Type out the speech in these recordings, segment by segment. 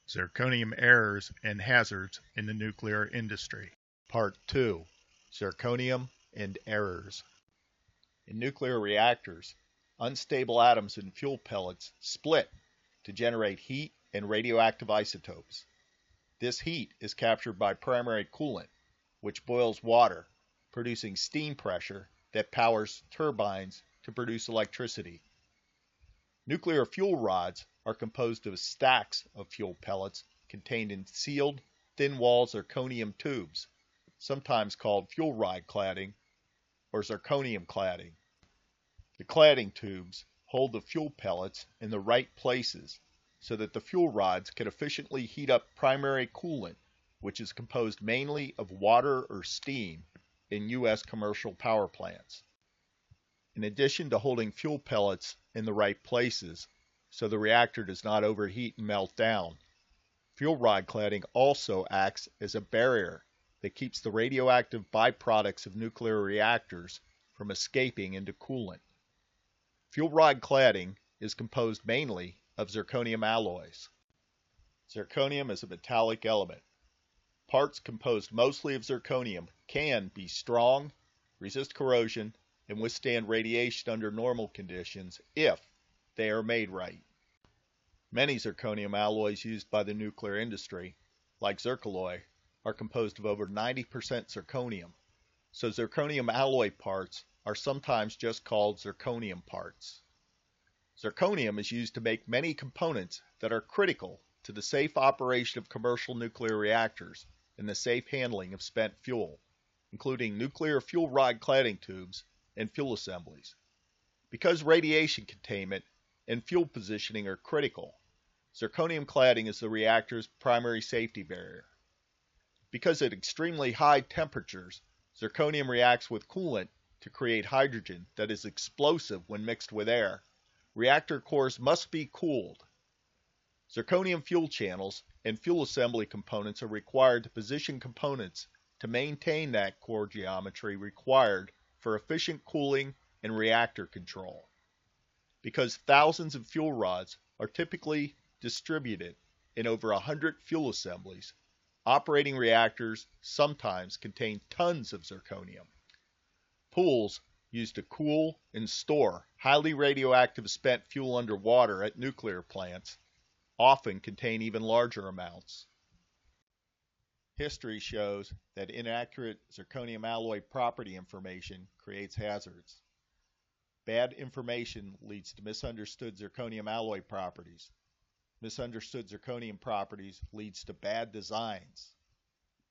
Zirconium Errors and Hazards in the Nuclear Industry. Part 2. Zirconium and Errors. In nuclear reactors, unstable atoms in fuel pellets split to generate heat and radioactive isotopes. This heat is captured by primary coolant, which boils water, producing steam pressure that powers turbines to produce electricity. Nuclear fuel rods are composed of stacks of fuel pellets contained in sealed, thin-wall zirconium tubes, sometimes called fuel rod cladding or zirconium cladding. The cladding tubes hold the fuel pellets in the right places so that the fuel rods can efficiently heat up primary coolant, which is composed mainly of water or steam in U.S. commercial power plants. In addition to holding fuel pellets in the right places so the reactor does not overheat and melt down, fuel rod cladding also acts as a barrier that keeps the radioactive byproducts of nuclear reactors from escaping into coolant. Fuel rod cladding is composed mainly of zirconium alloys. Zirconium is a metallic element. Parts composed mostly of zirconium can be strong, resist corrosion, and withstand radiation under normal conditions if they are made right. Many zirconium alloys used by the nuclear industry, like zircaloy, are composed of over 90% zirconium, so zirconium alloy parts are sometimes just called zirconium parts. Zirconium is used to make many components that are critical to the safe operation of commercial nuclear reactors and the safe handling of spent fuel, including nuclear fuel rod cladding tubes and fuel assemblies. Because radiation containment and fuel positioning are critical, zirconium cladding is the reactor's primary safety barrier. Because at extremely high temperatures, zirconium reacts with coolant to create hydrogen that is explosive when mixed with air, reactor cores must be cooled. Zirconium fuel channels and fuel assembly components are required to position components to maintain that core geometry required for efficient cooling and reactor control. Because thousands of fuel rods are typically distributed in over 100 fuel assemblies, operating reactors sometimes contain tons of zirconium. Pools used to cool and store highly radioactive spent fuel underwater at nuclear plants often contain even larger amounts. History shows that inaccurate zirconium alloy property information creates hazards. Bad information leads to misunderstood zirconium alloy properties. Misunderstood zirconium properties leads to bad designs.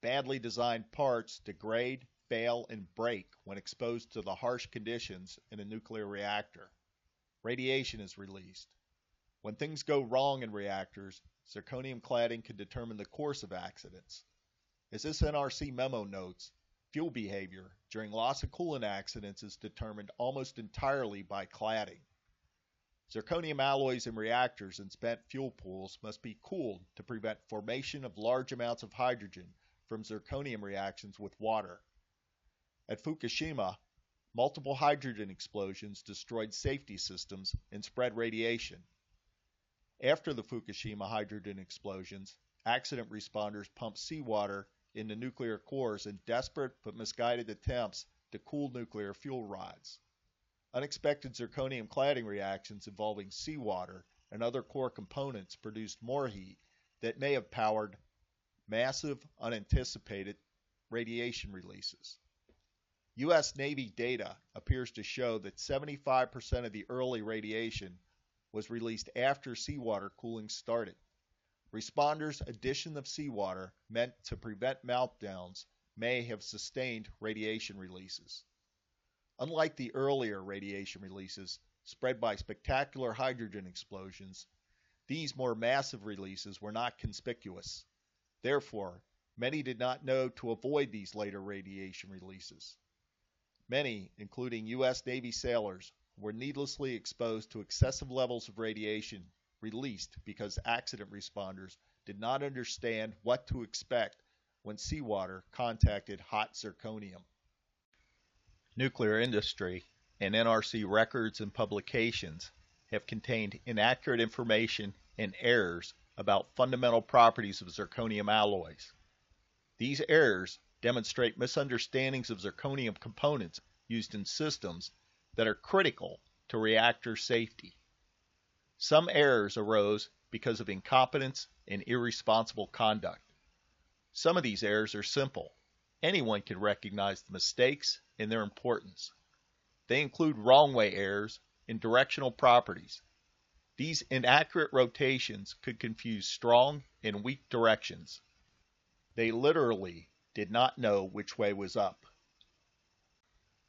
Badly designed parts degrade, fail, and break when exposed to the harsh conditions in a nuclear reactor. Radiation is released. When things go wrong in reactors, zirconium cladding can determine the course of accidents. As this NRC memo notes, fuel behavior during loss of coolant accidents is determined almost entirely by cladding. Zirconium alloys in reactors and spent fuel pools must be cooled to prevent formation of large amounts of hydrogen from zirconium reactions with water. At Fukushima, multiple hydrogen explosions destroyed safety systems and spread radiation. After the Fukushima hydrogen explosions, accident responders pumped seawater into nuclear cores in desperate but misguided attempts to cool nuclear fuel rods. Unexpected zirconium cladding reactions involving seawater and other core components produced more heat that may have powered massive, unanticipated radiation releases. U.S. Navy data appears to show that 75% of the early radiation was released after seawater cooling started. Responders' addition of seawater meant to prevent meltdowns may have sustained radiation releases. Unlike the earlier radiation releases spread by spectacular hydrogen explosions, these more massive releases were not conspicuous. Therefore, many did not know to avoid these later radiation releases. Many, including U.S. Navy sailors, were needlessly exposed to excessive levels of radiation released because accident responders did not understand what to expect when seawater contacted hot zirconium. Nuclear industry and NRC records and publications have contained inaccurate information and errors about fundamental properties of zirconium alloys. These errors demonstrate misunderstandings of zirconium components used in systems that are critical to reactor safety. Some errors arose because of incompetence and irresponsible conduct. Some of these errors are simple. Anyone can recognize the mistakes and their importance. They include wrong-way errors and directional properties. These inaccurate rotations could confuse strong and weak directions. They literally did not know which way was up.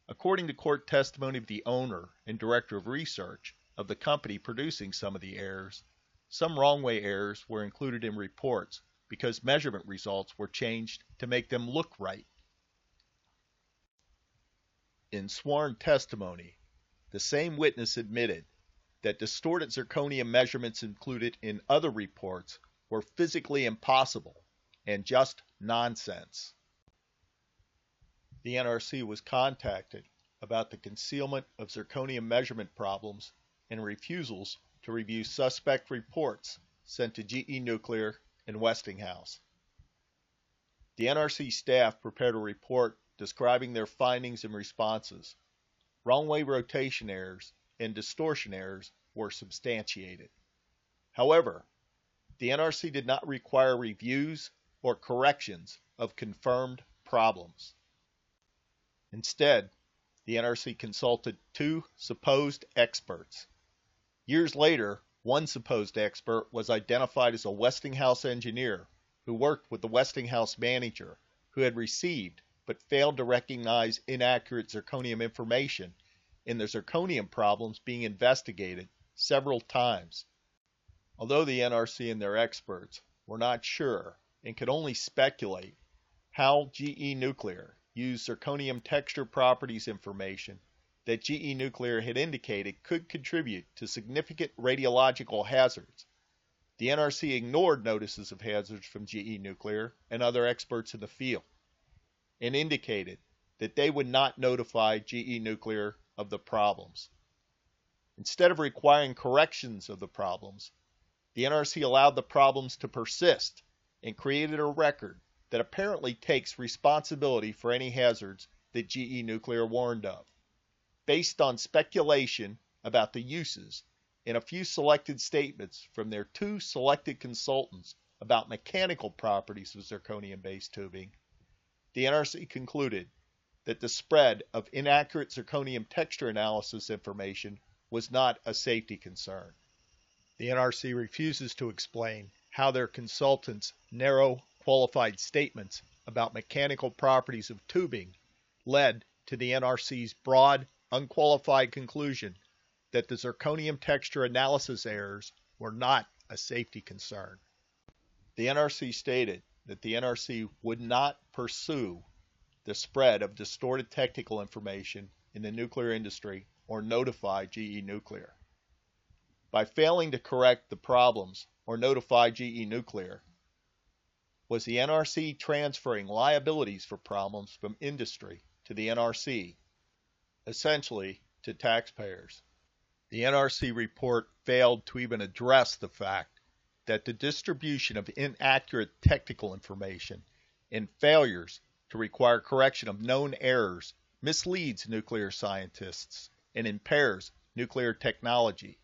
According to court testimony of the owner and director of research of the company producing some of the errors, some wrong-way errors were included in reports because measurement results were changed to make them look right. In sworn testimony, the same witness admitted that distorted zirconium measurements included in other reports were physically impossible and just nonsense. The NRC was contacted about the concealment of zirconium measurement problems and refusals to review suspect reports sent to GE Nuclear and Westinghouse. The NRC staff prepared a report describing their findings and responses. Wrong-way rotation errors and distortion errors were substantiated. However, the NRC did not require reviews or corrections of confirmed problems. Instead, the NRC consulted two supposed experts. Years later, one supposed expert was identified as a Westinghouse engineer who worked with the Westinghouse manager who had received but failed to recognize inaccurate zirconium information in the zirconium problems being investigated several times. Although the NRC and their experts were not sure and could only speculate how GE Nuclear used zirconium texture properties information that GE Nuclear had indicated could contribute to significant radiological hazards, the NRC ignored notices of hazards from GE Nuclear and other experts in the field and indicated that they would not notify GE Nuclear of the problems. Instead of requiring corrections of the problems, the NRC allowed the problems to persist and created a record that apparently takes responsibility for any hazards that GE Nuclear warned of. Based on speculation about the uses and a few selected statements from their two selected consultants about mechanical properties of zirconium-based tubing, the NRC concluded that the spread of inaccurate zirconium texture analysis information was not a safety concern. The NRC refuses to explain how their consultants' narrow, qualified statements about mechanical properties of tubing led to the NRC's broad, unqualified conclusion that the zirconium texture analysis errors were not a safety concern. The NRC stated that the NRC would not pursue the spread of distorted technical information in the nuclear industry or notify GE Nuclear. By failing to correct the problems or notify GE Nuclear, was the NRC transferring liabilities for problems from industry to the NRC, essentially to taxpayers? The NRC report failed to even address the fact that the distribution of inaccurate technical information and failures to require correction of known errors misleads nuclear scientists and impairs nuclear technology.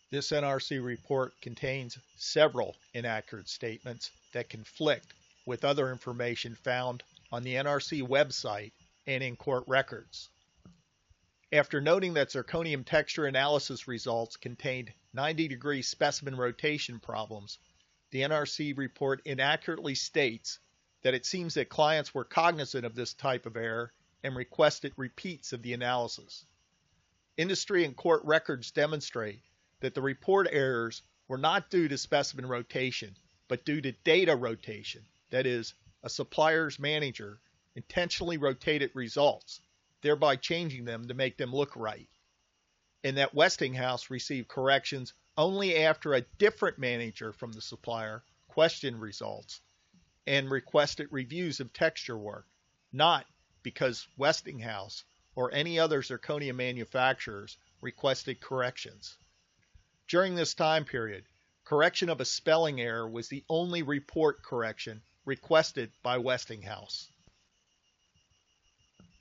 This NRC report contains several inaccurate statements that conflict with other information found on the NRC website and in court records. After noting that zirconium texture analysis results contained 90-degree specimen rotation problems, the NRC report inaccurately states that it seems that clients were cognizant of this type of error and requested repeats of the analysis. Industry and court records demonstrate that the report errors were not due to specimen rotation, but due to data rotation, that is, a supplier's manager intentionally rotated results, thereby changing them to make them look right, and that Westinghouse received corrections only after a different manager from the supplier questioned results and requested reviews of texture work, not because Westinghouse or any other zirconium manufacturers requested corrections. During this time period, correction of a spelling error was the only report correction requested by Westinghouse.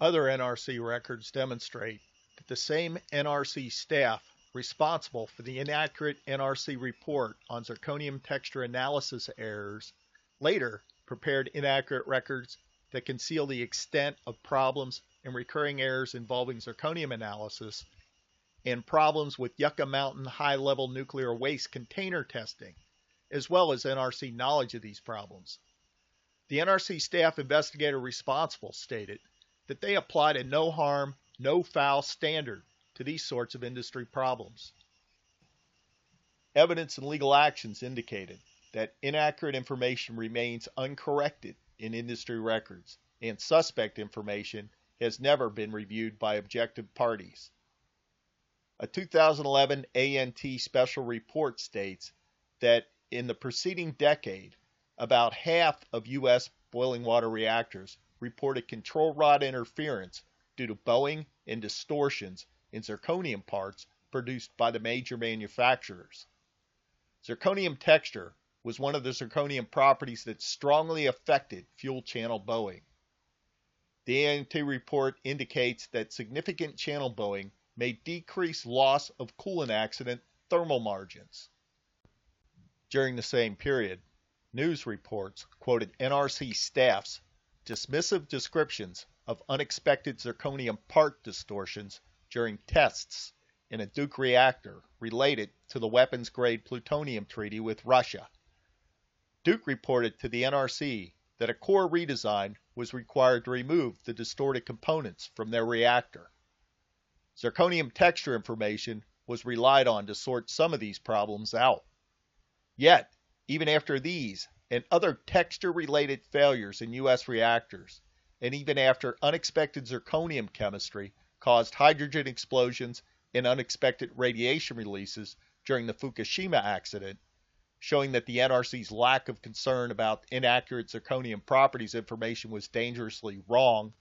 Other NRC records demonstrate that the same NRC staff responsible for the inaccurate NRC report on zirconium texture analysis errors later prepared inaccurate records that conceal the extent of problems and recurring errors involving zirconium analysis and problems with Yucca Mountain high-level nuclear waste container testing, as well as NRC knowledge of these problems. The NRC staff investigator responsible stated that they applied a no-harm, no-foul standard to these sorts of industry problems. Evidence and legal actions indicated that inaccurate information remains uncorrected in industry records, and suspect information has never been reviewed by objective parties. A 2011 ANT special report states that in the preceding decade, about half of U.S. boiling water reactors reported control rod interference due to bowing and distortions in zirconium parts produced by the major manufacturers. Zirconium texture was one of the zirconium properties that strongly affected fuel channel bowing. The ANT report indicates that significant channel bowing may decrease loss of coolant accident thermal margins. During the same period, news reports quoted NRC staff's dismissive descriptions of unexpected zirconium part distortions during tests in a Duke reactor related to the weapons-grade plutonium treaty with Russia. Duke reported to the NRC that a core redesign was required to remove the distorted components from their reactor. Zirconium texture information was relied on to sort some of these problems out. Yet, even after these and other texture-related failures in U.S. reactors, and even after unexpected zirconium chemistry caused hydrogen explosions and unexpected radiation releases during the Fukushima accident, showing that the NRC's lack of concern about inaccurate zirconium properties information was dangerously wrong,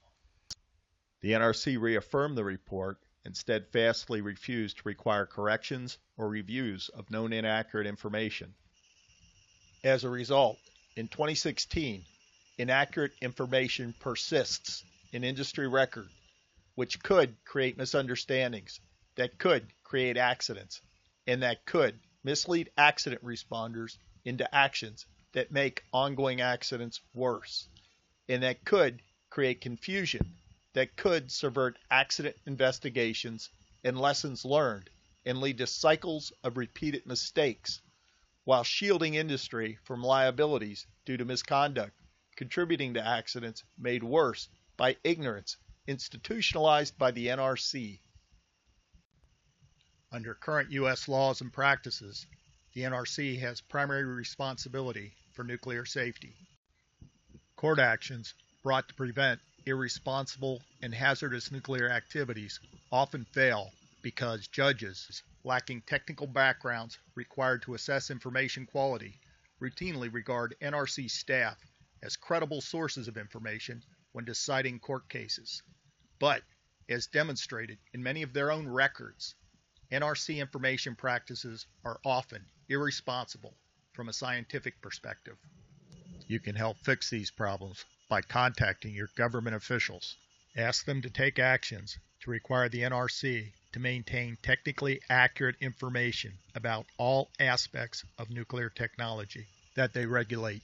the NRC reaffirmed the report and steadfastly refused to require corrections or reviews of known inaccurate information. As a result, in 2016, inaccurate information persists in industry record, which could create misunderstandings, that could create accidents, and that could mislead accident responders into actions that make ongoing accidents worse, and that could create confusion, that could subvert accident investigations and lessons learned and lead to cycles of repeated mistakes, while shielding industry from liabilities due to misconduct, contributing to accidents made worse by ignorance institutionalized by the NRC. Under current U.S. laws and practices, the NRC has primary responsibility for nuclear safety. Court actions brought to prevent irresponsible and hazardous nuclear activities often fail because judges lacking technical backgrounds required to assess information quality routinely regard NRC staff as credible sources of information when deciding court cases. But, as demonstrated in many of their own records, NRC information practices are often irresponsible from a scientific perspective. You can help fix these problems by contacting your government officials. Ask them to take actions to require the NRC to maintain technically accurate information about all aspects of nuclear technology that they regulate.